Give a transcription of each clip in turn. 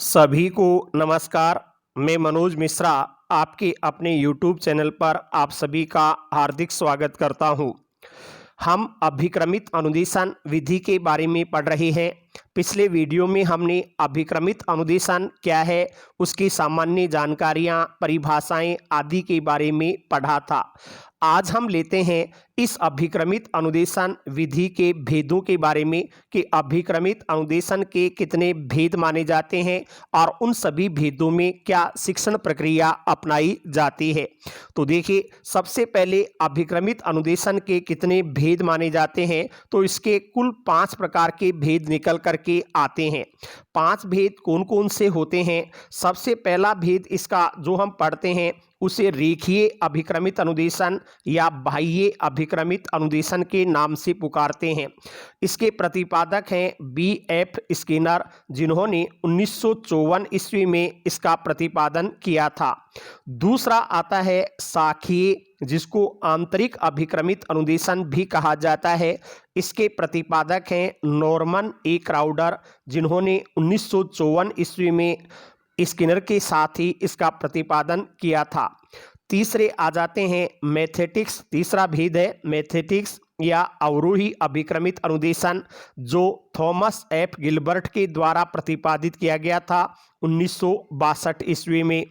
सभी को नमस्कार। मैं मनोज मिश्रा आपके अपने YouTube चैनल पर आप सभी का हार्दिक स्वागत करता हूं। हम अभिक्रमित अनुदेशन विधि के बारे में पढ़ रहे हैं। पिछले वीडियो में हमने अभिक्रमित अनुदेशन क्या है, उसकी सामान्य जानकारियां, परिभाषाएं आदि के बारे में पढ़ा था। आज हम लेते हैं इस अभिक्रमित अनुदेशन विधि के भेदों के बारे में कि अभिक्रमित अनुदेशन के कितने भेद माने जाते हैं और उन सभी भेदों में क्या शिक्षण प्रक्रिया अपनाई जाती है। तो देखिए, सबसे पहले अभिक्रमित अनुदेशन के कितने भेद माने जाते हैं, तो इसके कुल 5 प्रकार के भेद निकल करके आते हैं। 5 भेद कौन कौन से होते हैं? सबसे पहला भेद इसका जो हम पढ़ते हैं उसे रेखीय अभिक्रमित अनुदेशन या बाह्य अभिक्रमित अनुदेशन के नाम से पुकारते हैं। इसके प्रतिपादक हैं B.F. स्किनर, जिन्होंने 1954 ईस्वी में इसका प्रतिपादन किया था। दूसरा आता है शाखीय, जिसको आंतरिक अभिक्रमित अनुदेशन भी कहा जाता है। इसके प्रतिपादक हैं नॉर्मन ए क्राउडर, जिन्होंने 1954 ईस्वी में स्किनर के साथ ही इसका प्रतिपादन किया था। तीसरे आ जाते हैं मैथेटिक्स। तीसरा भेद है मैथेटिक्स या अवरोही अभिक्रमित अनुदेशन, जो थॉमस एफ गिलबर्ट के द्वारा प्रतिपादित किया गया था 1962 ईस्वी में।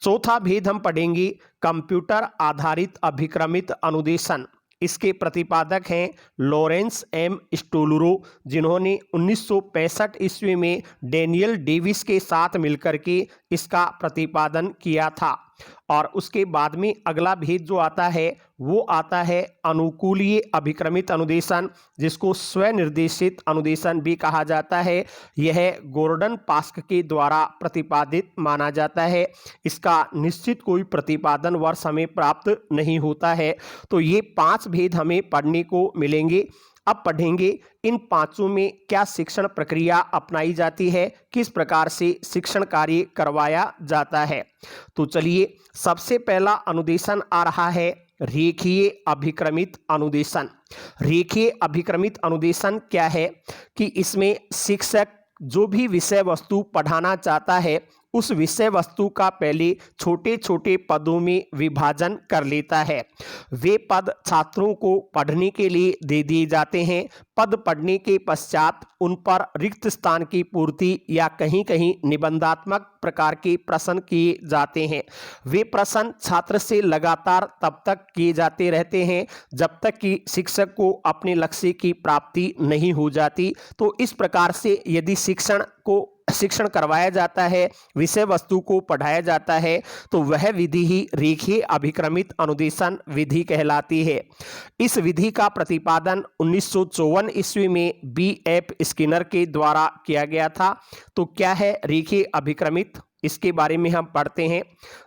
चौथा भेद हम पढ़ेंगे कंप्यूटर आधारित अभिक्रमित अनुदेशन। इसके प्रतिपादक हैं लॉरेंस एम स्टोलरो, जिन्होंने 1965 ईस्वी में डेनियल डेविस के साथ मिलकर के इसका प्रतिपादन किया था। और उसके बाद में अगला भेद जो आता है वो आता है अनुकूलीय अभिक्रमित अनुदेशन, जिसको स्वनिर्देशित अनुदेशन भी कहा जाता है। यह गॉर्डन पास्क के द्वारा प्रतिपादित माना जाता है। इसका निश्चित कोई प्रतिपादन वर्ष हमें प्राप्त नहीं होता है। तो ये 5 भेद हमें पढ़ने को मिलेंगे। अब पढ़ेंगे इन पांचों में क्या शिक्षण प्रक्रिया अपनाई जाती है, किस प्रकार से शिक्षण कार्य करवाया जाता है। तो चलिए, सबसे पहला अनुदेशन आ रहा है रेखीय अभिक्रमित अनुदेशन। रेखीय अभिक्रमित अनुदेशन क्या है कि इसमें शिक्षक जो भी विषय वस्तु पढ़ाना चाहता है उस विषय वस्तु का पहले छोटे छोटे पदों में विभाजन कर लेता है। वे पद छात्रों को पढ़ने के लिए दे दिए जाते हैं। पद पढ़ने के पश्चात उन पर रिक्त स्थान की पूर्ति या कहीं कहीं निबंधात्मक प्रकार के प्रश्न किए जाते हैं। वे प्रश्न छात्र से लगातार तब तक किए जाते रहते हैं जब तक कि शिक्षक को अपने लक्ष्य की प्राप्ति नहीं हो जाती। तो इस प्रकार से यदि शिक्षण करवाया जाता है, विषय वस्तु को पढ़ाया जाता है, तो वह विधि ही रेखीय अभिक्रमित अनुदेशन विधि कहलाती है। इस विधि का प्रतिपादन 1954 ईस्वी में B.F. स्किनर के द्वारा किया गया था। तो क्या है रेखीय अभिक्रमित, इसके बारे में हम पढ़ते हैं।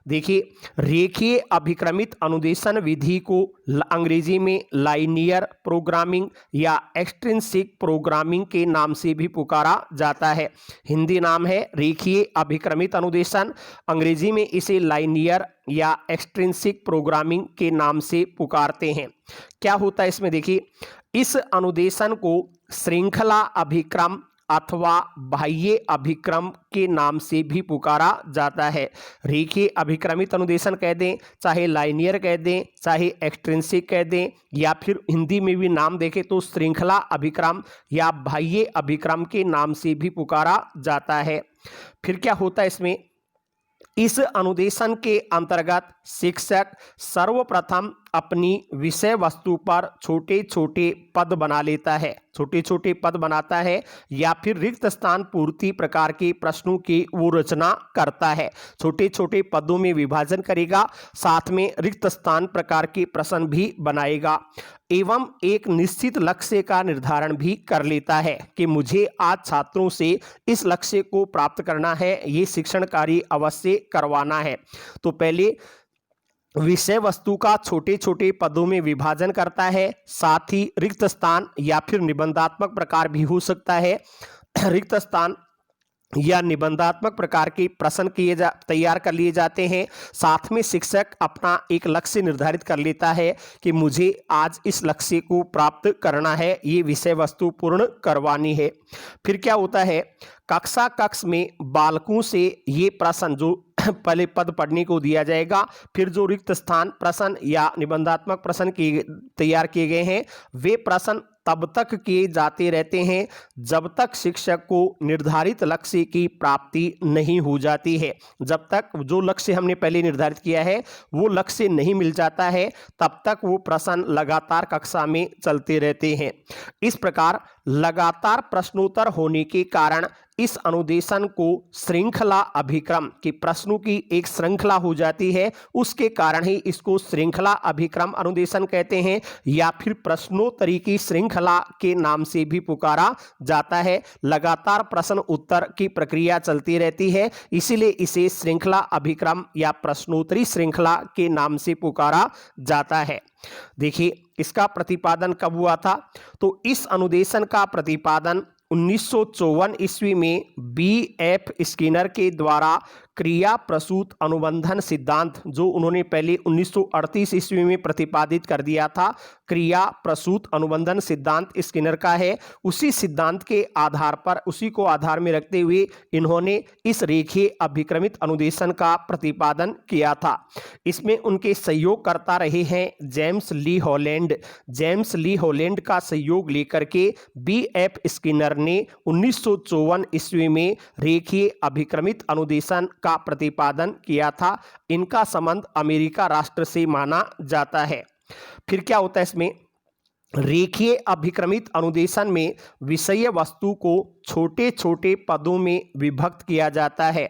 देखिए, रेखीय अभिक्रमित अनुदेशन विधि को अंग्रेजी में लाइनियर प्रोग्रामिंग या एक्सट्रिंसिक प्रोग्रामिंग के नाम से भी पुकारा जाता है। हिंदी नाम है रेखीय अभिक्रमित अनुदेशन, अंग्रेजी में इसे लाइनियर या एक्सट्रिंसिक प्रोग्रामिंग के नाम से पुकारते हैं। क्या होता है इसमें? देखिए, इस अनुदेशन को श्रृंखला अभिक्रम अथवा बाह्य अभिक्रम के नाम से भी पुकारा जाता है। रेखीय अभिक्रमित अनुदेशन कह दें, चाहे लाइनियर कह दें, चाहे एक्सट्रिंसिक कह दें, या फिर हिंदी में भी नाम देखें तो श्रृंखला अभिक्रम या बाह्य अभिक्रम के नाम से भी पुकारा जाता है। फिर क्या होता है इसमें? इस अनुदेशन के अंतर्गत शिक्षक सर्वप्रथम अपनी विषय वस्तु पर छोटे छोटे पद बना लेता है, छोटे छोटे पद बनाता है, या फिर रिक्त स्थान पूर्ति प्रकार के प्रश्नों की वो रचना करता है। छोटे छोटे पदों में विभाजन करेगा, साथ में रिक्त स्थान प्रकार के प्रश्न भी बनाएगा, एवं एक निश्चित लक्ष्य का निर्धारण भी कर लेता है कि मुझे आज छात्रों से इस लक्ष्य को प्राप्त करना है, ये शिक्षण कार्य अवश्य करवाना है। तो पहले विषय वस्तु का छोटे छोटे पदों में विभाजन करता है, साथ ही रिक्त स्थान या फिर निबंधात्मक प्रकार भी हो सकता है, रिक्त स्थान या निबंधात्मक प्रकार के प्रश्न तैयार कर लिए जाते हैं। साथ में शिक्षक अपना एक लक्ष्य निर्धारित कर लेता है कि मुझे आज इस लक्ष्य को प्राप्त करना है, ये विषय वस्तु पूर्ण करवानी है। फिर क्या होता है, कक्षा कक्ष में बालकों से ये प्रश्न जो पहले पद पढ़ने को दिया जाएगा, फिर जो रिक्त स्थान प्रश्न या निबंधात्मक प्रश्न तैयार किए गए हैं वे प्रश्न तब तक किए जाते रहते हैं जब तक शिक्षक को निर्धारित लक्ष्य की प्राप्ति नहीं हो जाती है। जब तक जो लक्ष्य हमने पहले निर्धारित किया है वो लक्ष्य नहीं मिल जाता है तब तक वो प्रश्न लगातार कक्षा में चलते रहते हैं। इस प्रकार लगातार प्रश्नोत्तर होने के कारण इस अनुदेशन को श्रृंखला अभिक्रम की प्रश्नों की एक श्रृंखला हो जाती है, उसके कारण ही इसको श्रृंखला अभिक्रम अनुदेशन कहते हैं या फिर प्रश्नोत्तरी की श्रृंखला के नाम से भी पुकारा जाता है। लगातार प्रश्न उत्तर की प्रक्रिया चलती रहती है, इसीलिए इसे श्रृंखला अभिक्रम या प्रश्नोत्तरी श्रृंखला के नाम से पुकारा जाता है। देखिए इसका प्रतिपादन कब हुआ था, तो इस अनुदेशन का प्रतिपादन 1954 ईस्वी में B.F. स्किनर के द्वारा क्रिया प्रसूत अनुबंधन सिद्धांत जो उन्होंने पहले 1938 ईस्वी में प्रतिपादित कर दिया था, क्रिया प्रसूत अनुबंधन सिद्धांत स्किनर का है। उसी सिद्धांत के आधार पर उसी को आधार में रखते हुए इन्होंने इस रेखीय अभिक्रमित अनुदेशन का प्रतिपादन किया था। इसमें उनके सहयोगकर्ता रहे हैं जेम्स ली हॉलैंड। जेम्स ली हॉलैंड का सहयोग लेकर के B.F. स्किनर ने 1954 ईस्वी में रेखीय अभिक्रमित अनुदेशन का प्रतिपादन किया था। इनका संबंध अमेरिका राष्ट्र से माना जाता है। फिर क्या होता है इसमें, रेखीय अभिक्रमित अनुदेशन में विषय वस्तु को छोटे छोटे पदों में विभक्त किया जाता है।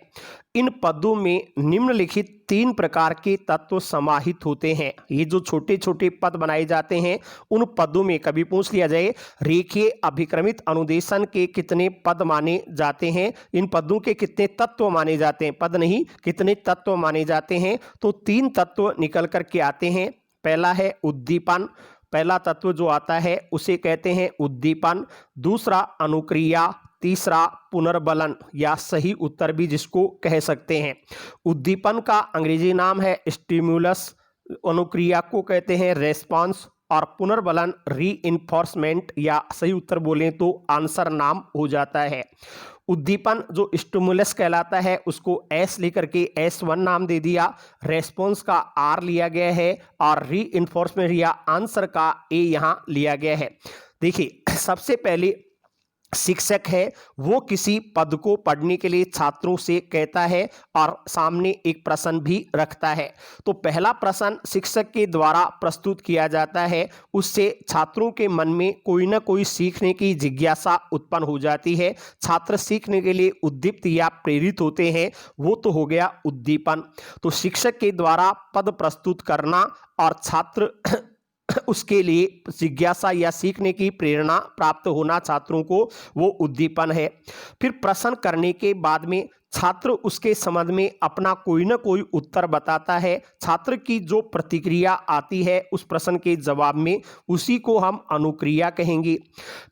इन पदों में निम्नलिखित 3 प्रकार के तत्व समाहित होते हैं। ये जो छोटे छोटे पद बनाए जाते हैं उन पदों में कभी पूछ लिया जाए रेखीय अभिक्रमित अनुदेशन के कितने पद माने जाते हैं, इन पदों के कितने तत्व माने जाते हैं, पद नहीं कितने तत्व माने जाते हैं, तो 3 तत्व निकल कर के आते हैं। पहला है उद्दीपन, पहला तत्व जो आता है उसे कहते हैं उद्दीपन। दूसरा अनुक्रिया, तीसरा पुनर्बलन या सही उत्तर भी जिसको कह सकते हैं। उद्दीपन का अंग्रेजी नाम है स्टिमुलस, अनुक्रिया को कहते हैं रेस्पॉन्स और पुनर्बलन रीइंफोर्समेंट या सही उत्तर बोलें तो आंसर नाम हो जाता है। उद्दीपन जो स्टिमुलस कहलाता है उसको एस लेकर के S1 नाम दे दिया, रेस्पॉन्स का R लिया गया है और रीइंफोर्समेंट या आंसर का A यहाँ लिया गया है। देखिए सबसे पहले शिक्षक है वो किसी पद को पढ़ने के लिए छात्रों से कहता है और सामने एक प्रश्न भी रखता है। तो पहला प्रश्न शिक्षक के द्वारा प्रस्तुत किया जाता है, उससे छात्रों के मन में कोई ना कोई सीखने की जिज्ञासा उत्पन्न हो जाती है, छात्र सीखने के लिए उद्दीप्त या प्रेरित होते हैं, वो तो हो गया उद्दीपन। तो शिक्षक के द्वारा पद प्रस्तुत करना और छात्र उसके लिए जिज्ञासा या सीखने की प्रेरणा प्राप्त होना छात्रों को, वो उद्दीपन है। फिर प्रश्न करने के बाद में छात्र उसके संबंध में अपना कोई ना कोई उत्तर बताता है, छात्र की जो प्रतिक्रिया आती है उस प्रश्न के जवाब में उसी को हम अनुक्रिया कहेंगे।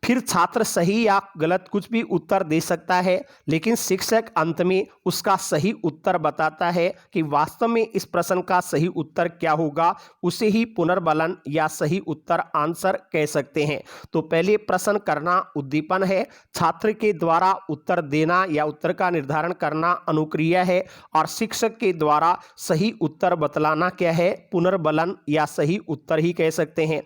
फिर छात्र सही या गलत कुछ भी उत्तर दे सकता है, लेकिन शिक्षक अंत में उसका सही उत्तर बताता है कि वास्तव में इस प्रश्न का सही उत्तर क्या होगा, उसे ही पुनर्बलन या सही उत्तर आंसर कह सकते हैं। तो पहले प्रश्न करना उद्दीपन है, छात्र के द्वारा उत्तर देना या उत्तर का निर्धारण करना अनुक्रिया है और शिक्षक के द्वारा सही उत्तर बतलाना क्या है, पुनर्बलन या सही उत्तर ही कह सकते हैं।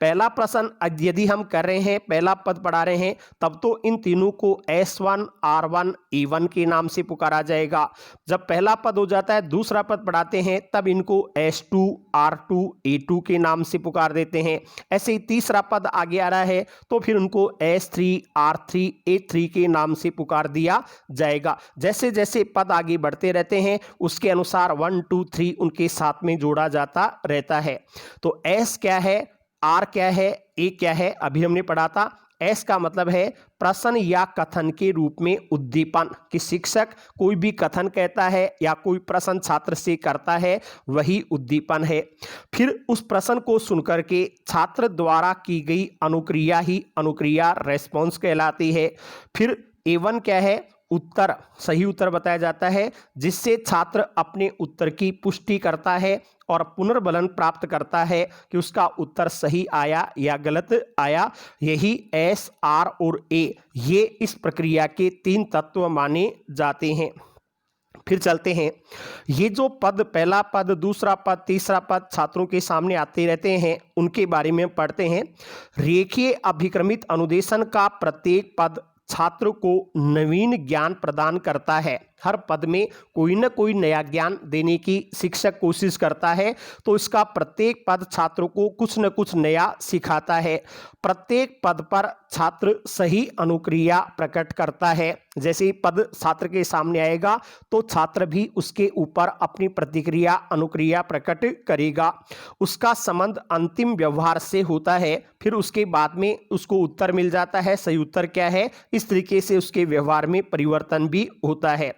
पहला प्रश्न यदि हम कर रहे हैं, पहला पद पढ़ा रहे हैं, तब तो इन तीनों को S1 R1 E1 के नाम से पुकारा जाएगा। जब पहला पद हो जाता है दूसरा पद पढ़ाते हैं तब इनको S2 R2 E2 के नाम से पुकार देते हैं। ऐसे ही तीसरा पद आगे आ रहा है तो फिर उनको S3 R3 A3 के नाम से पुकार दिया जाएगा। जैसे जैसे पद आगे बढ़ते रहते हैं उसके अनुसार 1 2 3 उनके साथ में जोड़ा जाता रहता है। तो S क्या है, R क्या है, A क्या है, अभी हमने पढ़ा था। S का मतलब है प्रश्न या कथन के रूप में उद्दीपन, कि शिक्षक कोई भी कथन कहता है या कोई प्रश्न छात्र से करता है वही उद्दीपन है। फिर उस प्रश्न को सुनकर के छात्र द्वारा की गई अनुक्रिया ही अनुक्रिया रेस्पॉन्स कहलाती है। फिर A1 क्या है, उत्तर सही उत्तर बताया जाता है, जिससे छात्र अपने उत्तर की पुष्टि करता है और पुनर्बलन प्राप्त करता है कि उसका उत्तर सही आया या गलत आया। यही एस, आर और ए ये इस प्रक्रिया के 3 तत्व माने जाते हैं। फिर चलते हैं, ये जो पद, पहला पद, दूसरा पद, तीसरा पद छात्रों के सामने आते रहते हैं, उनके बारे में पढ़ते हैं। रेखीय अभिक्रमित अनुदेशन का प्रत्येक पद छात्र को नवीन ज्ञान प्रदान करता है। हर पद में कोई न कोई नया ज्ञान देने की शिक्षक कोशिश करता है, तो इसका प्रत्येक पद छात्रों को कुछ न कुछ नया सिखाता है। प्रत्येक पद पर छात्र सही अनुक्रिया प्रकट करता है। जैसे ही पद छात्र के सामने आएगा तो छात्र भी उसके ऊपर अपनी प्रतिक्रिया अनुक्रिया प्रकट करेगा। उसका संबंध अंतिम व्यवहार से होता है, फिर उसके बाद में उसको उत्तर मिल जाता है, सही उत्तर क्या है। इस तरीके से उसके व्यवहार में परिवर्तन भी होता है।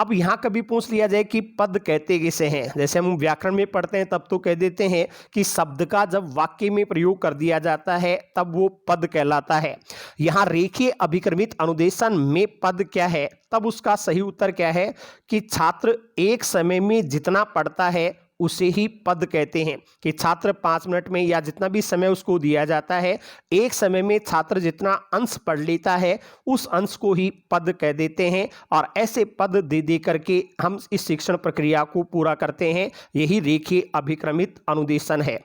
अब यहाँ कभी पूछ लिया जाए कि पद कहते किसे हैं, जैसे हम व्याकरण में पढ़ते हैं तब तो कह देते हैं कि शब्द का जब वाक्य में प्रयोग कर दिया जाता है तब वो पद कहलाता है। यहाँ रेखीय अभिक्रमित अनुदेशन में पद क्या है, तब उसका सही उत्तर क्या है कि छात्र एक समय में जितना पढ़ता है उसे ही पद कहते हैं। कि छात्र 5 मिनट में या जितना भी समय उसको दिया जाता है, एक समय में छात्र जितना अंश पढ़ लेता है उस अंश को ही पद कह देते हैं। और ऐसे पद दे दे करके हम इस शिक्षण प्रक्रिया को पूरा करते हैं। यही रेखीय अभिक्रमित अनुदेशन है।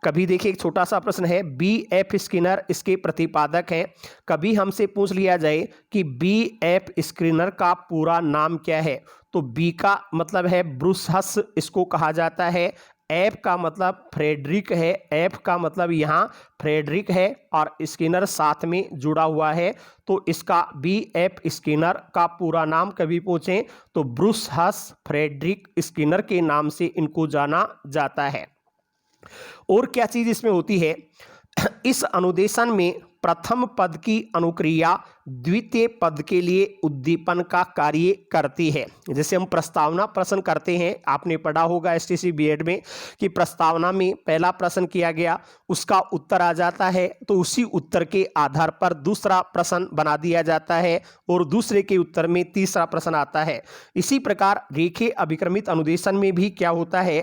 कभी देखिए एक छोटा सा प्रश्न है, बी एफ स्किनर इसके प्रतिपादक हैं। कभी हमसे पूछ लिया जाए कि बी एफ स्किनर का पूरा नाम क्या है, तो बी का मतलब है ब्रूसहस, इसको कहा जाता है। एफ का मतलब फ्रेडरिक है, एफ का मतलब यहाँ फ्रेडरिक है और स्किनर साथ में जुड़ा हुआ है, तो इसका बी एफ स्किनर का पूरा नाम कभी पूछें तो ब्रूसहस फ्रेडरिक स्किनर के नाम से इनको जाना जाता है। और क्या चीज इसमें होती है, इस अनुदेशन में प्रथम पद की अनुक्रिया द्वितीय पद के लिए उद्दीपन का कार्य करती है। जैसे हम प्रस्तावना प्रश्न करते हैं, आपने पढ़ा होगा एसटीसी बीएड में कि प्रस्तावना में पहला प्रश्न किया गया, उसका उत्तर आ जाता है तो उसी उत्तर के आधार पर दूसरा प्रश्न बना दिया जाता है और दूसरे के उत्तर में तीसरा प्रश्न आता है। इसी प्रकार रेखीय अभिक्रमित अनुदेशन में भी क्या होता है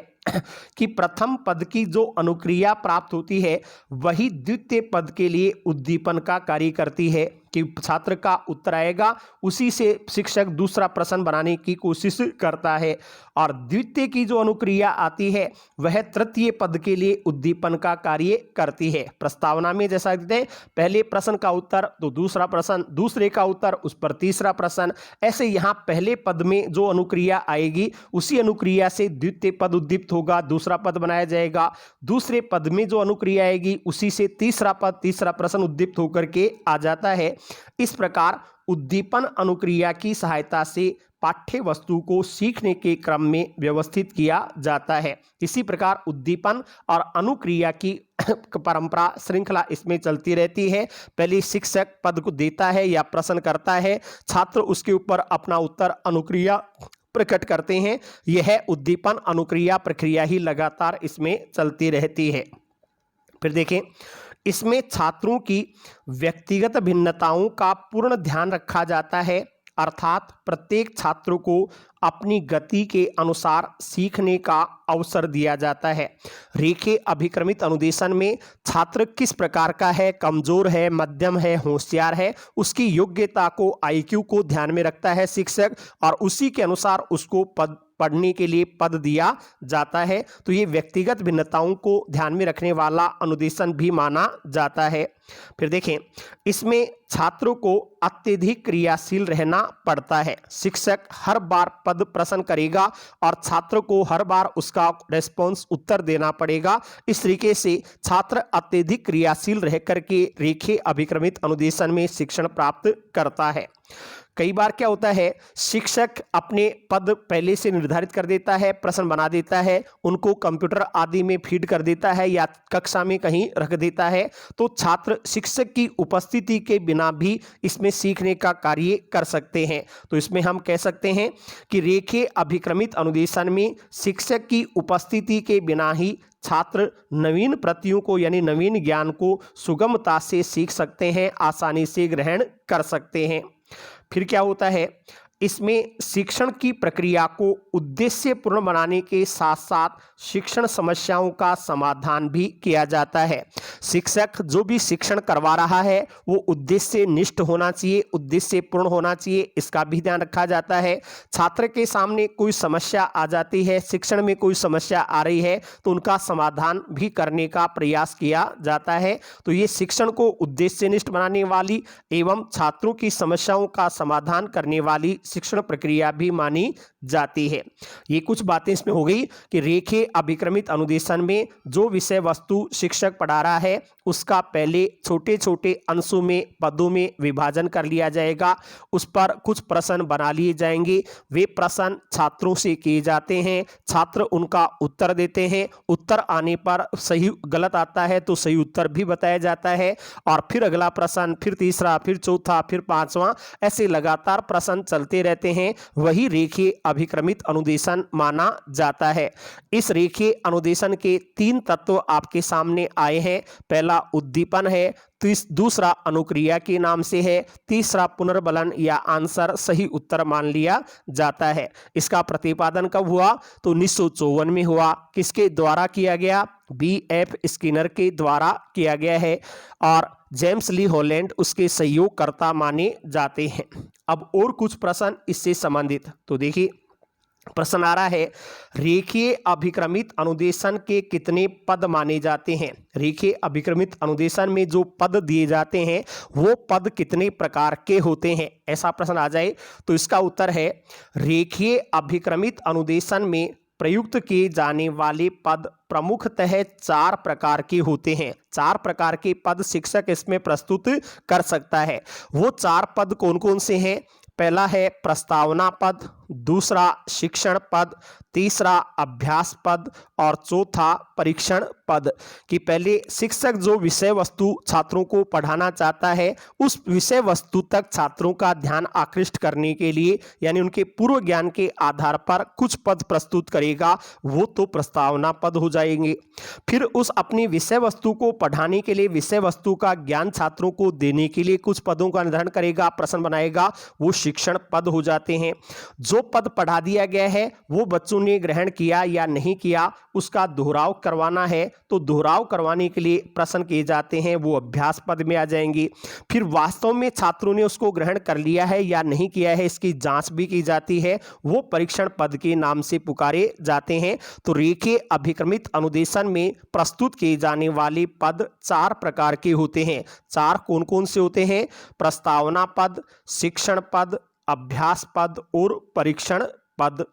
कि प्रथम पद की जो अनुक्रिया प्राप्त होती है वही द्वितीय पद के लिए उद्दीपन का कार्य करती है। कि छात्र का उत्तर आएगा उसी से शिक्षक दूसरा प्रश्न बनाने की कोशिश करता है और द्वितीय की जो अनुक्रिया आती है वह तृतीय पद के लिए उद्दीपन का कार्य करती है। प्रस्तावना में जैसा कहते हैं पहले प्रश्न का उत्तर तो दूसरा प्रश्न, दूसरे का उत्तर उस पर तीसरा प्रश्न, ऐसे यहाँ पहले पद में जो अनुक्रिया आएगी उसी अनुक्रिया से द्वितीय पद उद्दीप्त होगा, दूसरा पद बनाया जाएगा। दूसरे पद में जो अनुक्रिया आएगी उसी से तीसरा पद, तीसरा प्रश्न उद्दीप्त होकर के आ जाता है। इस प्रकार उद्दीपन अनुक्रिया की सहायता से पाठ्य वस्तु को सीखने के क्रम में व्यवस्थित किया जाता है। इसी प्रकार उद्दीपन और अनुक्रिया की परंपरा श्रृंखला इसमें चलती रहती है। पहले शिक्षक पद को देता है या प्रश्न करता है, छात्र उसके ऊपर अपना उत्तर अनुक्रिया प्रकट करते हैं। यह उद्दीपन अनुक्रिया प्रक्रिया ही लगातार इसमें चलती रहती है। फिर देखें, इसमें छात्रों की व्यक्तिगत भिन्नताओं का पूर्ण ध्यान रखा जाता है, अर्थात प्रत्येक छात्र को अपनी गति के अनुसार सीखने का अवसर दिया जाता है। रेखीय अभिक्रमित अनुदेशन में छात्र किस प्रकार का है, कमजोर है, मध्यम है, होशियार है, उसकी योग्यता को, आईक्यू को ध्यान में रखता है शिक्षक और उसी के अनुसार उसको पढ़ने के लिए पद दिया जाता है। तो ये व्यक्तिगत भिन्नताओं को ध्यान में रखने वाला अनुदेशन भी माना जाता है। फिर देखें, इसमें छात्रों को अत्यधिक क्रियाशील रहना पड़ता है। शिक्षक हर बार पद प्रश्न करेगा और छात्र को हर बार उसका रेस्पॉन्स उत्तर देना पड़ेगा। इस तरीके से छात्र अत्यधिक क्रियाशील रह करके रेखीय अभिक्रमित अनुदेशन में शिक्षण प्राप्त करता है। कई बार क्या होता है, शिक्षक अपने पद पहले से निर्धारित कर देता है, प्रश्न बना देता है, उनको कंप्यूटर आदि में फीड कर देता है या कक्षा में कहीं रख देता है, तो छात्र शिक्षक की उपस्थिति के बिना भी इसमें सीखने का कार्य कर सकते हैं। तो इसमें हम कह सकते हैं कि रेखीय अभिक्रमित अनुदेशन में शिक्षक की उपस्थिति के बिना ही छात्र नवीन प्रतियों को यानी नवीन ज्ञान को सुगमता से सीख सकते हैं, आसानी से ग्रहण कर सकते हैं। फिर क्या होता है, इसमें शिक्षण की प्रक्रिया को उद्देश्यपूर्ण बनाने के साथ साथ शिक्षण समस्याओं का समाधान भी किया जाता है। शिक्षक जो भी शिक्षण करवा रहा है वो उद्देश्यनिष्ठ होना चाहिए, उद्देश्यपूर्ण होना चाहिए, इसका भी ध्यान रखा जाता है। छात्र के सामने कोई समस्या आ जाती है, शिक्षण में कोई समस्या आ रही है तो उनका समाधान भी करने का प्रयास किया जाता है। तो ये शिक्षण को उद्देश्यनिष्ठ बनाने वाली एवं छात्रों की समस्याओं का समाधान करने वाली शिक्षण प्रक्रिया भी मानी जाती है। ये कुछ बातें इसमें हो गई कि रेखीय अभिक्रमित अनुदेशन में जो विषय वस्तु शिक्षक पढ़ा रहा है उसका पहले छोटे छोटे अंशों में, पदों में विभाजन कर लिया जाएगा, उस पर कुछ प्रश्न बना लिए जाएंगे, वे प्रश्न छात्रों से किए जाते हैं, छात्र उनका उत्तर देते हैं, उत्तर आने पर सही गलत आता है तो सही उत्तर भी बताया जाता है, और फिर अगला प्रश्न, फिर तीसरा, फिर चौथा, फिर पांचवा, ऐसे लगातार प्रश्न चलते रहते हैं। वही रेखीय अभिक्रमित अनुदेशन माना जाता है। इस रेखीय अनुदेशन के 3 तत्व आपके सामने आए हैं। पहला उद्दीपन है, दूसरा अनुक्रिया के नाम से है, तीसरा पुनर्बलन या आंसर सही उत्तर मान लिया जाता है। इसका प्रतिपादन कब हुआ, तो 1954 में हुआ। किसके द्वारा किया गया, B.F. स्किनर के द्वारा किया गया है, और जेम्स ली हॉलैंड उसके सहयोगकर्ता माने जाते हैं। अब और कुछ प्रश्न इससे संबंधित, तो देखिए प्रश्न आ रहा है, रेखीय अभिक्रमित अनुदेशन के कितने पद माने जाते हैं। रेखीय अभिक्रमित अनुदेशन में जो पद दिए जाते हैं वो पद कितने प्रकार के होते हैं, ऐसा प्रश्न आ जाए तो इसका उत्तर है, रेखीय अभिक्रमित अनुदेशन में प्रयुक्त किए जाने वाले पद प्रमुखतः 4 प्रकार के होते हैं। 4 प्रकार के पद शिक्षक इसमें प्रस्तुत कर सकता है। वो 4 पद कौन कौन से हैं, पहला है प्रस्तावना पद, दूसरा शिक्षण पद, तीसरा अभ्यास पद और चौथा परीक्षण पद। कि पहले शिक्षक जो विषय वस्तु छात्रों को पढ़ाना चाहता है उस विषय वस्तु तक छात्रों का ध्यान आकृष्ट करने के लिए, यानी उनके पूर्व ज्ञान के आधार पर कुछ पद प्रस्तुत करेगा, वो तो प्रस्तावना पद हो जाएंगे। फिर उस अपनी विषय वस्तु को पढ़ाने के लिए, विषय वस्तु का ज्ञान छात्रों को देने के लिए कुछ पदों का निर्धारण करेगा, प्रश्न बनाएगा, वो शिक्षण पद हो जाते हैं। जो पद पढ़ा दिया गया है वो बच्चों ने ग्रहण किया या नहीं किया उसका दोहराव करवाना है, तो दोहराव करवाने के लिए प्रश्न किए जाते हैं, वो अभ्यास पद में आ जाएंगे। फिर वास्तव में छात्रों ने उसको ग्रहण कर लिया है या नहीं किया है इसकी जांच भी की जाती है, वो परीक्षण पद के नाम से पुकारे जाते हैं। तो रेखीय अभिक्रमित अनुदेशन में प्रस्तुत किए जाने वाले पद 4 प्रकार के होते हैं। 4 कौन कौन से होते हैं, प्रस्तावना पद, शिक्षण पद, अभ्यास पद और परीक्षण पद।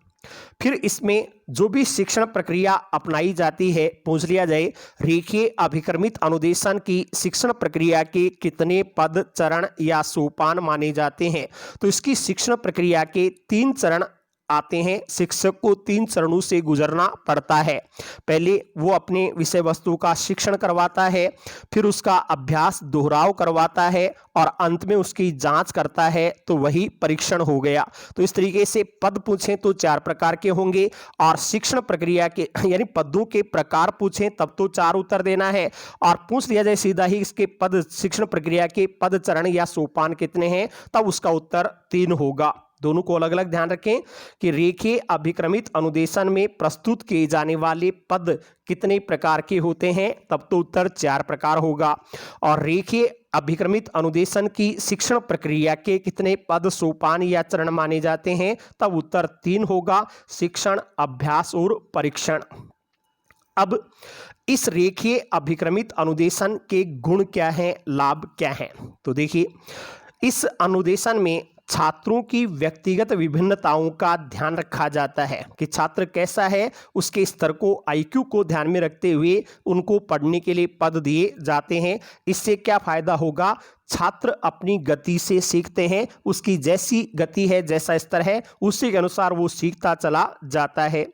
फिर इसमें जो भी शिक्षण प्रक्रिया अपनाई जाती है, पूछ लिया जाए रेखीय अभिक्रमित अनुदेशन की शिक्षण प्रक्रिया के कितने पद, चरण या सोपान माने जाते हैं। तो इसकी शिक्षण प्रक्रिया के 3 चरण आते हैं। शिक्षक को 3 चरणों से गुजरना पड़ता है। पहले वो अपने विषय वस्तु का शिक्षण करवाता है, फिर उसका अभ्यास दोहराव करवाता है और अंत में उसकी जांच करता है, तो वही परीक्षण हो गया। तो इस तरीके से पद पूछें तो 4 प्रकार के होंगे, और शिक्षण प्रक्रिया के यानी पदों के प्रकार पूछें तब तो 4 उत्तर देना है, और पूछ लिया जाए सीधा ही इसके पद, शिक्षण प्रक्रिया के पद, चरण या सोपान कितने हैं, तब उसका उत्तर 3 होगा। दोनों को अलग अलग ध्यान रखें कि रेखीय अभिक्रमित अनुदेशन में प्रस्तुत किए जाने वाले पद कितने प्रकार के होते हैं, तब तो उत्तर 4 प्रकार होगा। और रेखीय अभिक्रमित अनुदेशन की शिक्षण प्रक्रिया के कितने पद, सोपान या चरण माने जाते हैं, तब उत्तर 3 होगा, शिक्षण, अभ्यास और परीक्षण। अब इस रेखीय अभिक्रमित अनुदेशन के गुण क्या हैं, लाभ क्या हैं, तो देखिए इस अनुदेशन में छात्रों की व्यक्तिगत विभिन्नताओं का ध्यान रखा जाता है कि छात्र कैसा है, उसके स्तर को, IQ को ध्यान में रखते हुए उनको पढ़ने के लिए पद दिए जाते हैं। इससे क्या फायदा होगा, छात्र अपनी गति से सीखते हैं, उसकी जैसी गति है, जैसा स्तर है, उसी के अनुसार वो सीखता चला जाता है।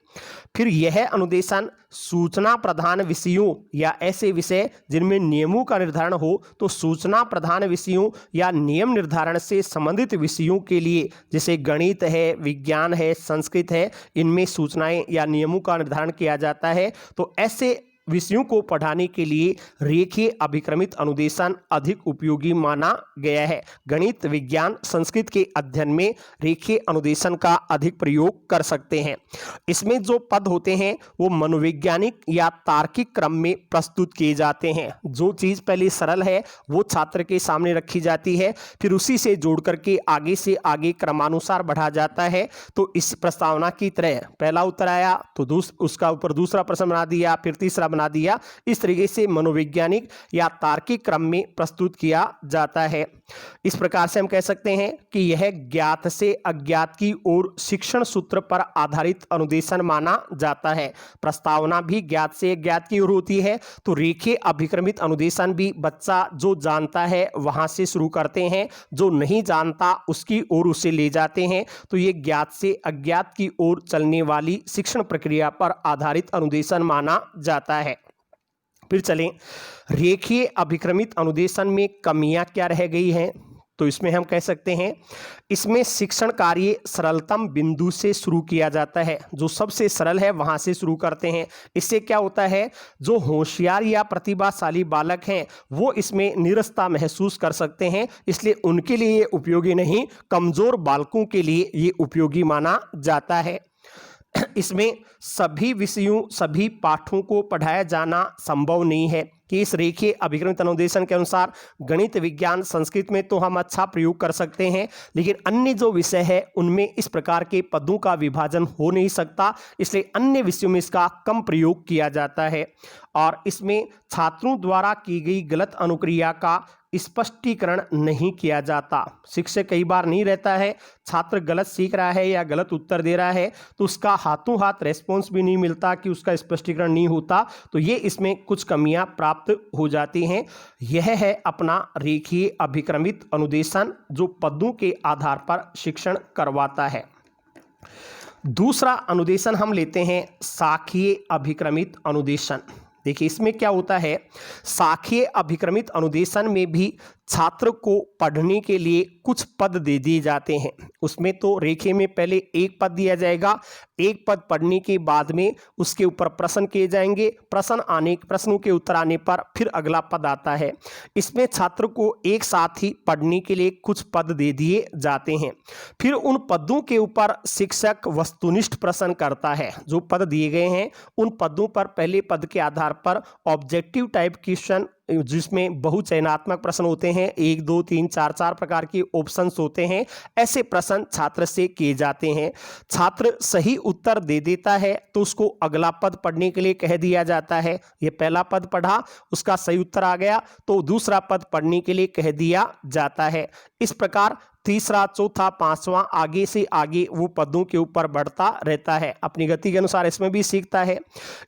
फिर यह अनुदेशन सूचना प्रधान विषयों या ऐसे विषय जिनमें नियमों का निर्धारण हो, तो सूचना प्रधान विषयों या नियम निर्धारण से संबंधित विषयों के लिए, जैसे गणित है, विज्ञान है, संस्कृत है, इनमें सूचनाएं या नियमों का निर्धारण किया जाता है। तो ऐसे विषयों को पढ़ाने के लिए रेखीय अभिक्रमित अनुदेशन अधिक उपयोगी माना गया है। गणित, विज्ञान, संस्कृत के अध्ययन में रेखीय अनुदेशन का अधिक प्रयोग कर सकते हैं। इसमें जो पद होते हैं वो मनोवैज्ञानिक या तार्किक क्रम में प्रस्तुत किए जाते हैं। जो चीज पहले सरल है वो छात्र के सामने रखी जाती है, फिर उसी से जोड़ करके आगे से आगे क्रमानुसार बढ़ा जाता है। तो इस प्रस्तावना की तरह पहला उत्तर आया तो उसका ऊपर दूसरा प्रश्न बना दिया, फिर तीसरा बना दिया। इस तरीके से मनोवैज्ञानिक या तार्किक क्रम में प्रस्तुत किया जाता है। इस प्रकार से हम कह सकते हैं कि यह ज्ञात से अज्ञात की ओर शिक्षण सूत्र पर आधारित अनुदेशन माना जाता है। प्रस्तावना भी ज्ञात से अज्ञात की ओर होती है, तो रेखीय अभिक्रमित अनुदेशन भी बच्चा जो जानता है वहां से शुरू करते हैं, जो नहीं जानता उसकी ओर उसे ले जाते हैं। तो ये ज्ञात से अज्ञात की ओर चलने वाली शिक्षण प्रक्रिया पर आधारित अनुदेशन माना जाता है। फिर चलें, रेखीय अभिक्रमित अनुदेशन में कमियां क्या रह गई हैं। तो इसमें हम कह सकते हैं इसमें शिक्षण कार्य सरलतम बिंदु से शुरू किया जाता है। जो सबसे सरल है वहां से शुरू करते हैं। इससे क्या होता है, जो होशियार या प्रतिभाशाली बालक हैं वो इसमें नीरसता महसूस कर सकते हैं, इसलिए उनके लिए ये उपयोगी नहीं, कमजोर बालकों के लिए ये उपयोगी माना जाता है। इसमें सभी विषयों, सभी पाठों को पढ़ाया जाना संभव नहीं है कि इस रेखीय अभिक्रमित अनुदेशन के अनुसार गणित, विज्ञान, संस्कृत में तो हम अच्छा प्रयोग कर सकते हैं, लेकिन अन्य जो विषय है उनमें इस प्रकार के पदों का विभाजन हो नहीं सकता, इसलिए अन्य विषयों में इसका कम प्रयोग किया जाता है। और इसमें छात्रों द्वारा की गई गलत अनुक्रिया का स्पष्टीकरण नहीं किया जाता। शिक्षक कई बार नहीं रहता है, छात्र गलत सीख रहा है या गलत उत्तर दे रहा है तो उसका हाथों हाथ रेस्पॉन्स भी नहीं मिलता कि उसका स्पष्टीकरण नहीं होता, तो ये इसमें कुछ कमियां प्राप्त हो जाती हैं। यह है अपना रेखीय अभिक्रमित अनुदेशन जो पदों के आधार पर शिक्षण करवाता है। दूसरा अनुदेशन हम लेते हैं शाखीय अभिक्रमित अनुदेशन। देखिए इसमें क्या होता है, शाखीय अभिक्रमित अनुदेशन में भी छात्र को पढ़ने के लिए कुछ पद दे दिए जाते हैं। उसमें तो रेखीय में पहले एक पद दिया जाएगा, एक पद पढ़ने के बाद में उसके ऊपर प्रश्न किए जाएंगे, प्रश्नों के उत्तर आने पर फिर अगला पद आता है। इसमें छात्र को एक साथ ही पढ़ने के लिए कुछ पद दे दिए जाते हैं, फिर उन पदों के ऊपर शिक्षक वस्तुनिष्ठ प्रश्न करता है। जो पद दिए गए हैं उन पदों पर पहले पद के आधार पर ऑब्जेक्टिव टाइप क्वेश्चन जिसमें बहुचयनात्मक प्रश्न होते हैं, 1 2 3 4 4 प्रकार के ऑप्शंस होते हैं, ऐसे प्रश्न छात्र से किए जाते हैं। छात्र सही उत्तर दे देता है तो उसको अगला पद पढ़ने के लिए कह दिया जाता है। ये पहला पद पढ़ा, उसका सही उत्तर आ गया तो दूसरा पद पढ़ने के लिए कह दिया जाता है। इस प्रकार तीसरा, चौथा, पांचवा आगे से आगे वो पदों के ऊपर बढ़ता रहता है, अपनी गति के अनुसार इसमें भी सीखता है।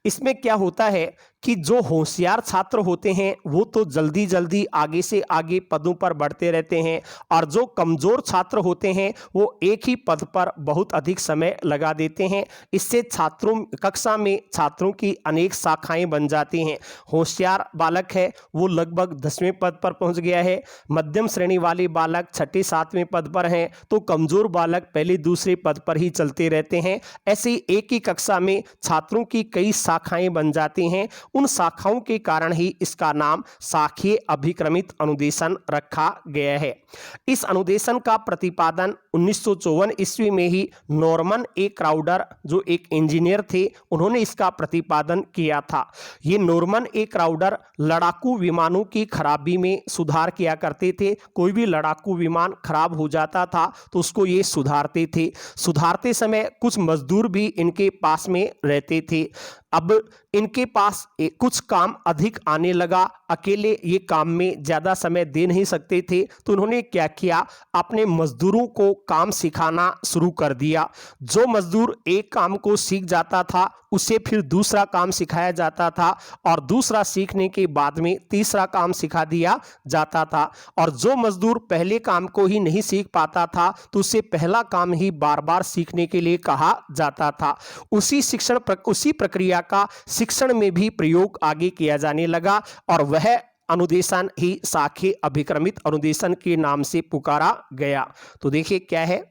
इसमें क्या होता है कि जो होशियार छात्र होते हैं वो तो जल्दी जल्दी आगे से आगे पदों पर बढ़ते रहते हैं, और जो कमजोर छात्र होते हैं वो एक ही पद पर बहुत अधिक समय लगा देते हैं। इससे कक्षा में छात्रों की अनेक शाखाएं बन जाती हैं। होशियार बालक है वो लगभग 10वें पद पर पहुंच गया है, मध्यम श्रेणी वाले बालक 6ठे 7वें पद पर हैं, तो कमजोर बालक पहले दूसरे पद पर ही चलते रहते हैं। ऐसे एक ही कक्षा में छात्रों की कई शाखाएं बन जाती हैं। उन शाखाओं के कारण ही इसका नाम शाखीय अभिक्रमित अनुदेशन रखा गया है। इस अनुदेशन का प्रतिपादन 1954 ईस्वी में ही नॉर्मन ए क्राउडर जो एक इंजीनियर थे उन्होंने इसका प्रतिपादन किया था। ये नॉर्मन ए क्राउडर लड़ाकू विमानों की खराबी में सुधार किया करते थे। कोई भी लड़ाकू विमान खराब हो जाता था तो उसको ये सुधारते थे। सुधारते समय कुछ मजदूर भी इनके पास में रहते थे। अब इनके पास कुछ काम अधिक आने लगा, अकेले ये काम में ज़्यादा समय दे नहीं सकते थे, तो उन्होंने क्या किया, अपने मजदूरों को काम सिखाना शुरू कर दिया। जो मजदूर एक काम को सीख जाता था उसे फिर दूसरा काम सिखाया जाता था, और दूसरा सीखने के बाद में तीसरा काम सिखा दिया जाता था। और जो मजदूर पहले काम को ही नहीं सीख पाता था तो उसे पहला काम ही बार बार सीखने के लिए कहा जाता था। उसी प्रक्रिया का शिक्षण में भी प्रयोग आगे किया जाने लगा, और वह अनुदेशन ही शाखीय अभिक्रमित अनुदेशन के नाम से पुकारा गया। तो देखिए क्या है,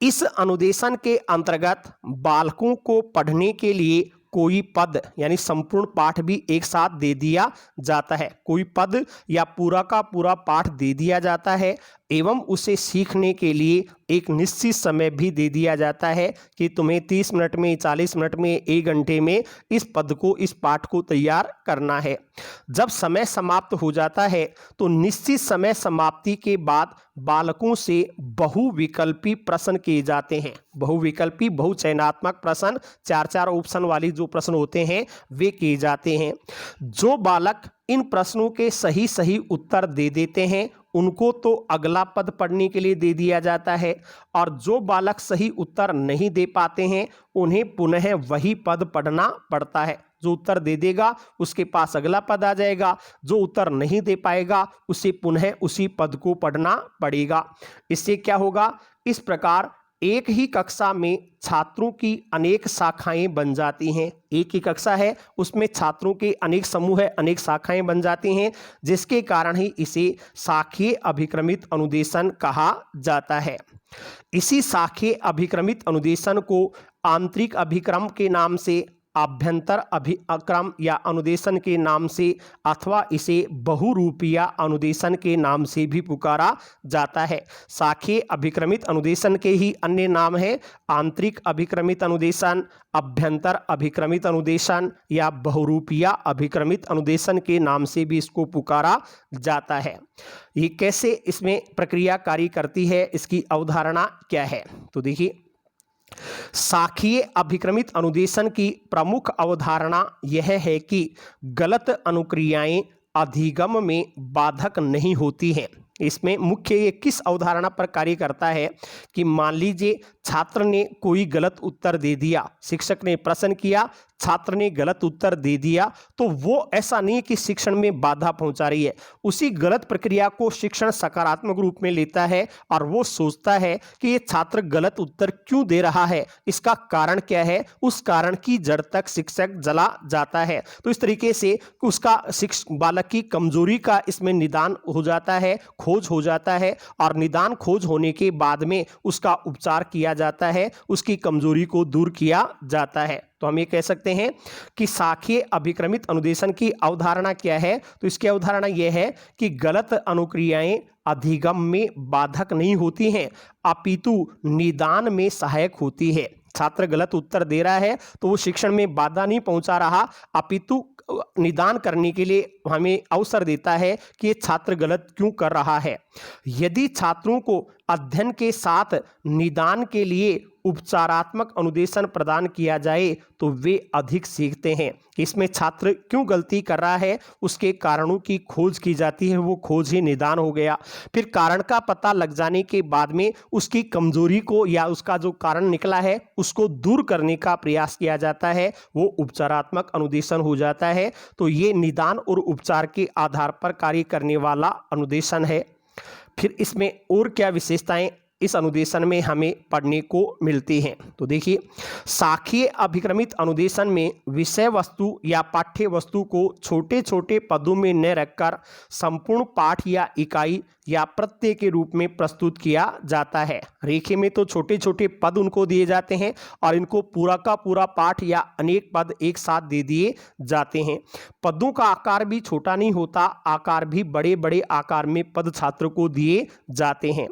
इस अनुदेशन के अंतर्गत बालकों को पढ़ने के लिए कोई पद यानी संपूर्ण पाठ भी एक साथ दे दिया जाता है, कोई पद या पूरा का पूरा पाठ दे दिया जाता है एवं उसे सीखने के लिए एक निश्चित समय भी दे दिया जाता है कि तुम्हें 30 मिनट में, 40 मिनट में, 1 घंटे में इस पद को, इस पाठ को तैयार करना है। जब समय समाप्त हो जाता है तो निश्चित समय समाप्ति के बाद बालकों से बहुविकल्पी प्रश्न किए जाते हैं। बहुविकल्पी, बहुचयनात्मक प्रश्न, 4-4 ऑप्शन वाली जो प्रश्न होते हैं वे किए जाते हैं। जो बालक इन प्रश्नों के सही सही उत्तर दे देते हैं उनको तो अगला पद पढ़ने के लिए दे दिया जाता है, और जो बालक सही उत्तर नहीं दे पाते हैं उन्हें पुनः वही पद पढ़ना पड़ता है। जो उत्तर दे देगा उसके पास अगला पद आ जाएगा, जो उत्तर नहीं दे पाएगा उसे पुनः उसी पद को पढ़ना पड़ेगा। इससे क्या होगा, इस प्रकार एक ही कक्षा में छात्रों की अनेक शाखाएं बन जाती हैं। एक ही कक्षा है, उसमें छात्रों के अनेक समूह है, अनेक शाखाएं बन जाती हैं, जिसके कारण ही इसे शाखीय अभिक्रमित अनुदेशन कहा जाता है। इसी शाखीय अभिक्रमित अनुदेशन को आंतरिक अभिक्रम के नाम से, आभ्यंतर अभिक्रम या अनुदेशन के नाम से, अथवा इसे बहुरूपीय अनुदेशन के नाम से भी पुकारा जाता है। शाखीय अभिक्रमित अनुदेशन के ही अन्य नाम है आंतरिक अभिक्रमित अनुदेशन, अभ्यंतर अभिक्रमित अनुदेशन या बहुरूपीय अभिक्रमित अनुदेशन के नाम से भी इसको पुकारा जाता है। ये कैसे इसमें प्रक्रिया कार्य करती है, इसकी अवधारणा क्या है, तो देखिए शाखीय अभिक्रमित अनुदेशन की प्रमुख अवधारणा यह है कि गलत अनुक्रियाएं अधिगम में बाधक नहीं होती हैं। इसमें मुख्य ये किस अवधारणा पर कार्य करता है कि मान लीजिए छात्र ने कोई गलत उत्तर दे दिया, शिक्षक ने प्रश्न किया, छात्र ने गलत उत्तर दे दिया, तो वो ऐसा नहीं कि शिक्षण में बाधा पहुंचा रही है। उसी गलत प्रक्रिया को शिक्षण सकारात्मक रूप में लेता है और वो सोचता है कि ये छात्र गलत उत्तर क्यों दे रहा है, इसका कारण क्या है, उस कारण की जड़ तक शिक्षक चला जाता है। तो इस तरीके से उसका बालक की कमजोरी का इसमें निदान हो जाता है, खोज हो जाता है, और निदान खोज होने के बाद में उसका उपचार किया जाता है, उसकी कमजोरी को दूर किया जाता है। तो हम ये कह सकते हैं कि शाखीय अभिक्रमित अनुदेशन की अवधारणा क्या है, तो इसकी अवधारणा यह है कि गलत अनुक्रियाएं अधिगम में बाधक नहीं होती हैं, अपितु निदान में सहायक होती है। छात्र गलत उत्तर दे रहा है तो वो शिक्षण में बाधा नहीं पहुंचा रहा, अपितु निदान करने के लिए हमें अवसर देता है कि ये छात्र गलत क्यों कर रहा है। यदि छात्रों को अध्ययन के साथ निदान के लिए उपचारात्मक अनुदेशन प्रदान किया जाए तो वे अधिक सीखते हैं। इसमें छात्र क्यों गलती कर रहा है उसके कारणों की खोज की जाती है, वो खोज ही निदान हो गया। फिर कारण का पता लग जाने के बाद में उसकी कमजोरी को या उसका जो कारण निकला है उसको दूर करने का प्रयास किया जाता है, वो उपचारात्मक अनुदेशन हो जाता है। तो ये निदान और उपचार के आधार पर कार्य करने वाला अनुदेशन है। फिर इसमें और क्या विशेषताएं इस अनुदेशन में हमें पढ़ने को मिलती हैं, तो देखिए शाखीय अभिक्रमित अनुदेशन में विषय वस्तु या पाठ्य वस्तु को छोटे छोटे पदों में न रखकर संपूर्ण पाठ या इकाई या प्रत्यय के रूप में प्रस्तुत किया जाता है। रेखे में तो छोटे छोटे पद उनको दिए जाते हैं और इनको पूरा का पूरा पाठ या अनेक पद एक साथ दे दिए जाते हैं। पदों का आकार भी छोटा नहीं होता, आकार भी बड़े बड़े आकार में पद छात्र को दिए जाते हैं।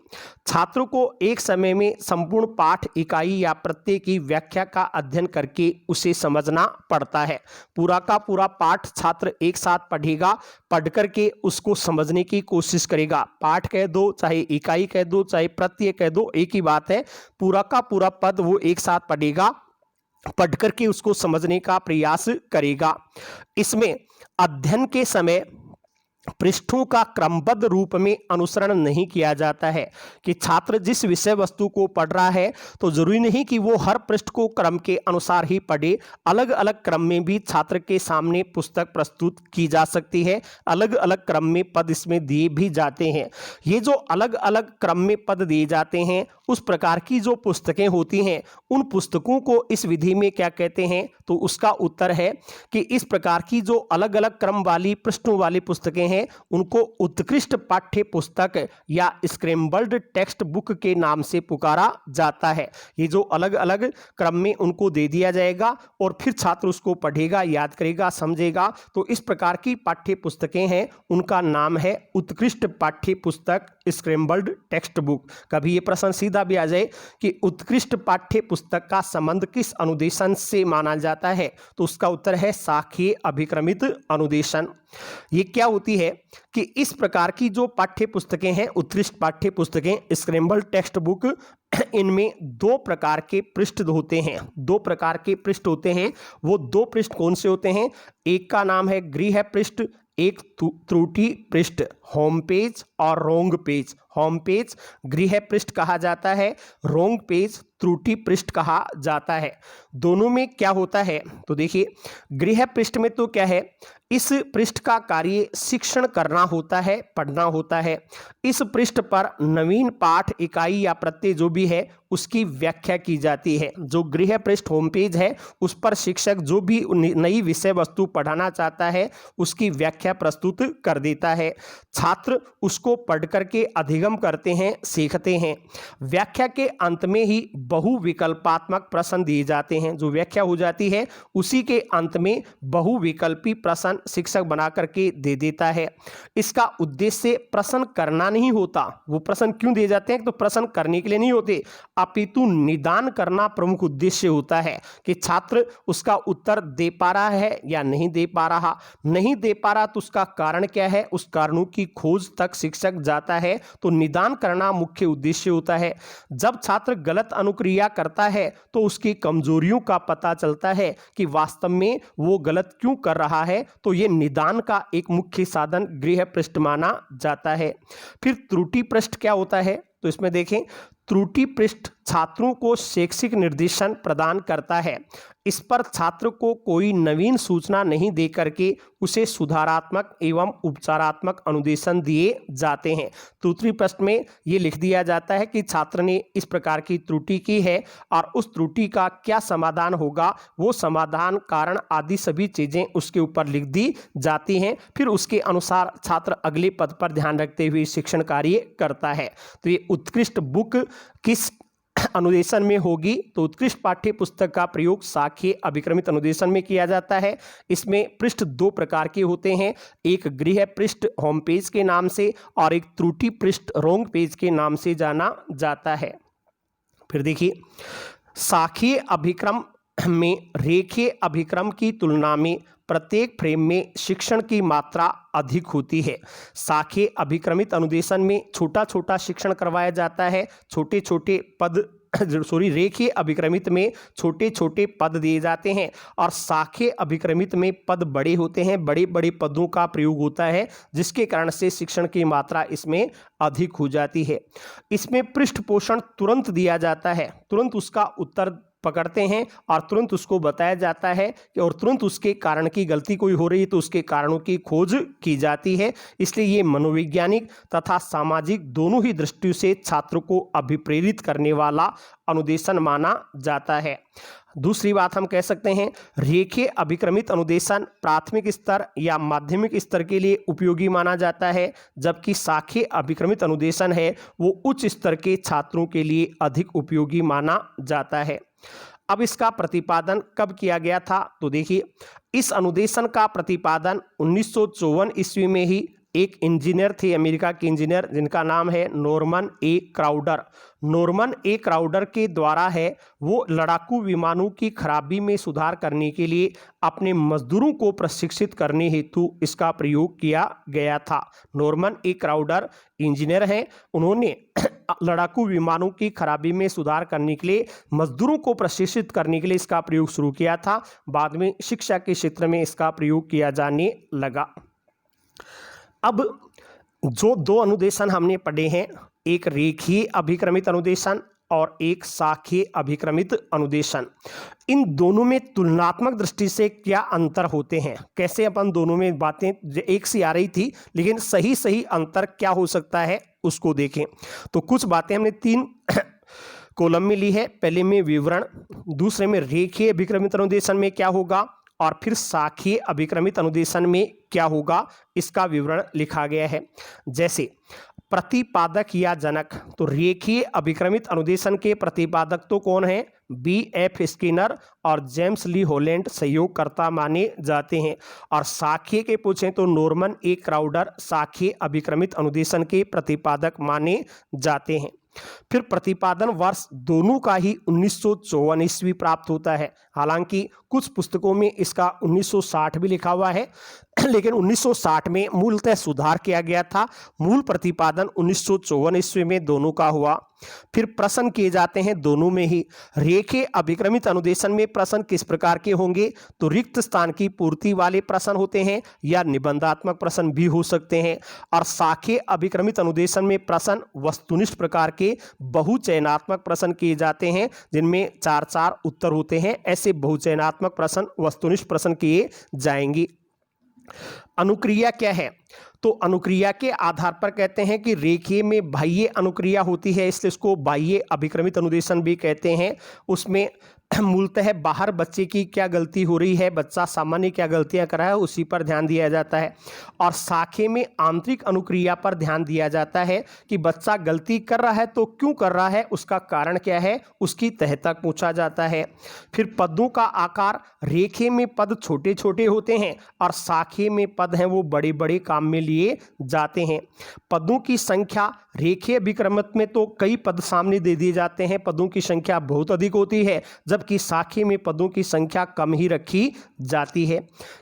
छात्रों को एक समय में संपूर्ण पाठ, इकाई या प्रत्यय की व्याख्या का अध्ययन करके उसे समझना पड़ता है। पूरा का पूरा पाठ छात्र एक साथ पढ़ेगा, पढ़ करके उसको समझने की कोशिश करेगा। पाठ कह दो, चाहे इकाई कह दो, चाहे प्रत्यय कह दो, एक ही बात है। पूरा का पूरा पद वो एक साथ पढ़ेगा, पढ़ करके उसको समझने का प्रयास करेगा। इसमें अध्ययन के समय पृष्ठों का क्रमबद्ध रूप में अनुसरण नहीं किया जाता है कि छात्र जिस विषय वस्तु को पढ़ रहा है तो जरूरी नहीं कि वो हर पृष्ठ को क्रम के अनुसार ही पढ़े। अलग अलग क्रम में भी छात्र के सामने पुस्तक प्रस्तुत की जा सकती है, अलग अलग क्रम में पद इसमें दिए भी जाते हैं। ये जो अलग अलग क्रम में पद दिए जाते हैं उस प्रकार की जो पुस्तकें होती हैं उन पुस्तकों को इस विधि में क्या कहते हैं, तो उसका उत्तर है कि इस प्रकार की जो अलग अलग क्रम वाली पृष्ठों वाली पुस्तकें हैं हैं उनको उत्कृष्ट पाठ्य पुस्तक या स्क्रैम्बल्ड टेक्स्ट बुक के नाम से पुकारा जाता है। ये जो अलग अलग क्रम में उनको दे दिया जाएगा और फिर छात्र उसको पढ़ेगा, याद करेगा, समझेगा। तो इस प्रकार की पाठ्य पुस्तकें हैं, उनका नाम है उत्कृष्ट पाठ्य पुस्तक स्क्रैम्बल्ड टेक्स्ट बुक। कभी ये प्रश्न सीधा भी आ जाए कि उत्कृष्ट पाठ्य पुस्तक का संबंध किस अनुदेशन से माना जाता है, तो उसका उत्तर है शाखीय अभिक्रमित अनुदेशन। ये क्या होती है कि इस प्रकार की जो पाठ्य पुस्तकें हैं, उत्कृष्ट पाठ्य पुस्तकें स्क्रैम्बल्ड टेक्स्ट बुक, इनमें दो प्रकार के पृष्ठ होते हैं। दो प्रकार के पृष्ठ होते हैं। वो दो पृष्ठ कौन से होते हैं? एक का नाम है गृह पृष्ठ, एक त्रुटि पृष्ठ, होम पेज और रोंग पेज। होम पेज गृह पृष्ठ कहा जाता है, रोंग पेज त्रुटि पृष्ठ कहा जाता है। दोनों में क्या होता है तो देखिए, गृह पृष्ठ में तो क्या है, इस पृष्ठ का कार्य शिक्षण करना होता है, पढ़ना होता है। इस पृष्ठ पर नवीन पाठ इकाई या प्रत्यय जो भी है उसकी व्याख्या की जाती है। जो गृह पृष्ठ होम पेज है उस पर शिक्षक जो भी नई विषय वस्तु पढ़ाना चाहता है उसकी व्याख्या प्रस्तुत कर देता है। छात्र उसको पढ़ करके अधिगम करते हैं, सीखते हैं। व्याख्या के अंत में ही बहुविकल्पात्मक प्रश्न दिए जाते हैं। जो व्याख्या हो जाती है उसी के अंत में बहुविकल्पी प्रश्न शिक्षक बना करके दे देता है। इसका उद्देश्य प्रश्न करना नहीं होता। वो प्रश्न क्यों दिए जाते हैं? तो प्रश्न करने के लिए नहीं होते, अपितु निदान करना प्रमुख उद्देश्य होता है कि छात्र उसका उत्तर दे पा रहा है या नहीं दे पा रहा। नहीं दे पा रहा तो उसका कारण क्या है, उस कारणों की खोज तक शिक्षक जाता है। तो निदान करना मुख्य उद्देश्य होता है। जब छात्र गलत अनुक्रिया करता है तो उसकी कमजोरियों का पता चलता है कि वास्तव में वो गलत क्यों कर रहा है। तो ये निदान का एक मुख्य साधन गृह पृष्ठ माना जाता है। फिर त्रुटि पृष्ठ क्या होता है तो इसमें देखें, त्रुटि पृष्ठ छात्रों को शैक्षिक निर्देशन प्रदान करता है। इस पर छात्र को कोई नवीन सूचना नहीं दे करके उसे सुधारात्मक एवं उपचारात्मक अनुदेशन दिए जाते हैं। त्रुटि पृष्ठ में ये लिख दिया जाता है कि छात्र ने इस प्रकार की त्रुटि की है और उस त्रुटि का क्या समाधान होगा, वो समाधान, कारण आदि सभी चीज़ें उसके ऊपर लिख दी जाती हैं। फिर उसके अनुसार छात्र अगले पद पर ध्यान रखते हुए शिक्षण कार्य करता है। तो ये उत्कृष्ट बुक किस अनुदेशन में होगी? तो उत्कृष्ट पाठ्य पुस्तक का प्रयोग शाखीय अभिक्रमित अनुदेशन में किया जाता है। इसमें पृष्ठ दो प्रकार के होते हैं, एक गृह पृष्ठ होम पेज के नाम से और एक त्रुटि पृष्ठ रोंग पेज के नाम से जाना जाता है। फिर देखिए, शाखीय अभिक्रम में रेखीय अभिक्रम की तुलना में प्रत्येक फ्रेम में शिक्षण की मात्रा अधिक होती है। शाखीय अभिक्रमित अनुदेशन में छोटा छोटा शिक्षण करवाया जाता है, छोटे छोटे पद रेखीय अभिक्रमित में छोटे छोटे पद दिए जाते हैं और शाखीय अभिक्रमित में पद बड़े होते हैं, बड़े बड़े पदों का प्रयोग होता है, जिसके कारण से शिक्षण की मात्रा इसमें अधिक हो जाती है। इसमें पृष्ठ पोषण तुरंत दिया जाता है, तुरंत उसका उत्तर पकड़ते हैं और तुरंत उसको बताया जाता है कि और तुरंत उसके कारण की गलती कोई हो रही है तो उसके कारणों की खोज की जाती है। इसलिए ये मनोवैज्ञानिक तथा सामाजिक दोनों ही दृष्टियों से छात्रों को अभिप्रेरित करने वाला अनुदेशन माना जाता है। दूसरी बात हम कह सकते हैं, रेखीय अभिक्रमित अनुदेशन प्राथमिक स्तर या माध्यमिक स्तर के लिए उपयोगी माना जाता है, जबकि शाखीय अभिक्रमित अनुदेशन है वो उच्च स्तर के छात्रों के लिए अधिक उपयोगी माना जाता है। अब इसका प्रतिपादन कब किया गया था तो देखिए, इस अनुदेशन का प्रतिपादन 1954 ईस्वी में ही एक इंजीनियर थे, अमेरिका के इंजीनियर, जिनका नाम है नॉर्मन ए क्राउडर। नॉर्मन ए क्राउडर के द्वारा है वो लड़ाकू विमानों की खराबी में सुधार करने के लिए अपने मजदूरों को प्रशिक्षित करने हेतु इसका प्रयोग किया गया था। नॉर्मन ए क्राउडर इंजीनियर हैं, उन्होंने लड़ाकू विमानों की खराबी में सुधार करने के लिए मजदूरों को प्रशिक्षित करने के लिए इसका प्रयोग शुरू किया था। बाद में शिक्षा के क्षेत्र में इसका प्रयोग किया जाने लगा। अब जो दो अनुदेशन हमने पढ़े हैं, एक रेखीय अभिक्रमित अनुदेशन और एक शाखीय अभिक्रमित अनुदेशन, इन दोनों में तुलनात्मक दृष्टि से क्या अंतर होते हैं, कैसे अपन दोनों में बातें एक सी आ रही थी लेकिन सही सही अंतर क्या हो सकता है उसको देखें। तो कुछ बातें हमने 3 कॉलम में ली है। पहले में विवरण, दूसरे में रेखीय अभिक्रमित अनुदेशन में क्या होगा और फिर शाखीय अभिक्रमित अनुदेशन में क्या होगा इसका विवरण लिखा गया है। जैसे प्रतिपादक या जनक, तो रेखीय अभिक्रमित अनुदेशन के प्रतिपादक तो कौन है, B.F. स्किनर और जेम्स ली हॉलैंड सहयोगकर्ता माने जाते हैं। और शाखीय के पूछें तो नॉर्मन ए क्राउडर शाखीय अभिक्रमित अनुदेशन के प्रतिपादक माने जाते हैं। फिर प्रतिपादन वर्ष दोनों का ही 1954 ईस्वी प्राप्त होता है। हालांकि कुछ पुस्तकों में इसका 1960 भी लिखा हुआ है, लेकिन 1960 में मूलतः सुधार किया गया था। मूल प्रतिपादन 1954 ईस्वी में दोनों का हुआ। फिर प्रश्न किए जाते हैं दोनों में ही। रेखीय अभिक्रमित अनुदेशन में प्रश्न किस प्रकार के होंगे, तो रिक्त स्थान की पूर्ति वाले प्रश्न होते हैं या निबंधात्मक प्रश्न भी हो सकते हैं। और शाखीय अभिक्रमित अनुदेशन में प्रश्न वस्तुनिष्ठ प्रकार के बहुचयनात्मक प्रश्न किए जाते हैं, जिनमें 4-4 उत्तर होते हैं। ऐसे बहुचयनात्मक प्रश्न वस्तुनिष्ठ प्रश्न किए जाएंगे। अनुक्रिया क्या है, तो अनुक्रिया के आधार पर कहते हैं कि रेखीय में बाह्य अनुक्रिया होती है, इसलिए इसको बाह्य अभिक्रमित अनुदेशन भी कहते हैं। उसमें मूलतः बाहर बच्चे की क्या गलती हो रही है, बच्चा सामान्य क्या गलतियां कर रहा है, उसी पर ध्यान दिया जाता है। और शाखीय में आंतरिक अनुक्रिया पर ध्यान दिया जाता है कि बच्चा गलती कर रहा है तो क्यों कर रहा है, उसका कारण क्या है, उसकी तह तक पूछा जाता है। फिर पदों का आकार, रेखीय में पद छोटे छोटे होते हैं और शाखीय में पद हैं वो बड़े बड़े काम में लिए जाते हैं। पदों की संख्या, रेखीय अभिक्रमित में तो कई पद सामने दे दिए जाते हैं, पदों की संख्या बहुत अधिक होती है, जबकि शाखीय में पदों की संख्या कम ही रखी जाती है।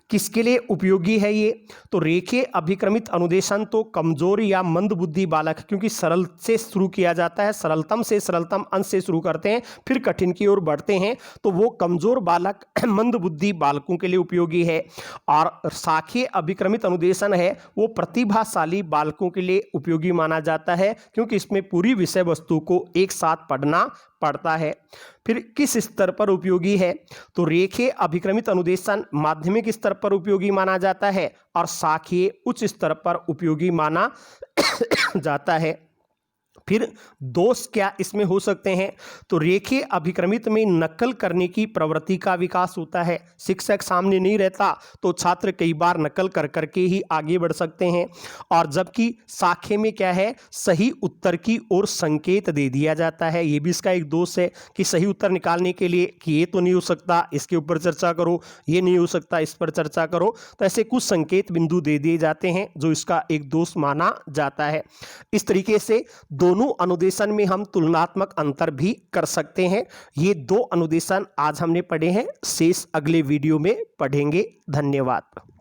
किसके लिए उपयोगी है ये, तो रेखीय अभिक्रमित अनुदेशन तो कमजोर या मंदबुद्धि बालक, क्योंकि सरल से शुरू किया जाता है, सरलतम से सरलतम अंश से शुरू करते हैं फिर कठिन की ओर बढ़ते हैं, तो वो कमजोर बालक मंदबुद्धि बालकों के लिए उपयोगी है। और शाखीय अभिक्रमित अनुदेशन है वो प्रतिभाशाली बालकों के लिए उपयोगी माना जाता है, क्योंकि इसमें पूरी विषय वस्तु को एक साथ पढ़ना पड़ता है। फिर किस स्तर पर उपयोगी है, तो रेखीय अभिक्रमित अनुदेशन माध्यमिक स्तर पर उपयोगी माना जाता है और शाखीय उच्च स्तर पर उपयोगी माना जाता है। फिर दोष क्या इसमें हो सकते हैं, तो रेखीय अभिक्रमित में नकल करने की प्रवृत्ति का विकास होता है। शिक्षक सामने नहीं रहता तो छात्र कई बार नकल कर करके ही आगे बढ़ सकते हैं। और जबकि शाखीय में क्या है, सही उत्तर की ओर संकेत दे दिया जाता है। ये भी इसका एक दोष है कि सही उत्तर निकालने के लिए कि ये तो नहीं हो सकता, इसके ऊपर चर्चा करो, ये नहीं हो सकता, इस पर चर्चा करो, तो ऐसे कुछ संकेत बिंदु दे दिए जाते हैं जो इसका एक दोष माना जाता है। इस तरीके से दोनों अनुदेशन में हम तुलनात्मक अंतर भी कर सकते हैं। ये 2 अनुदेशन आज हमने पढ़े हैं, शेष अगले वीडियो में पढ़ेंगे। धन्यवाद।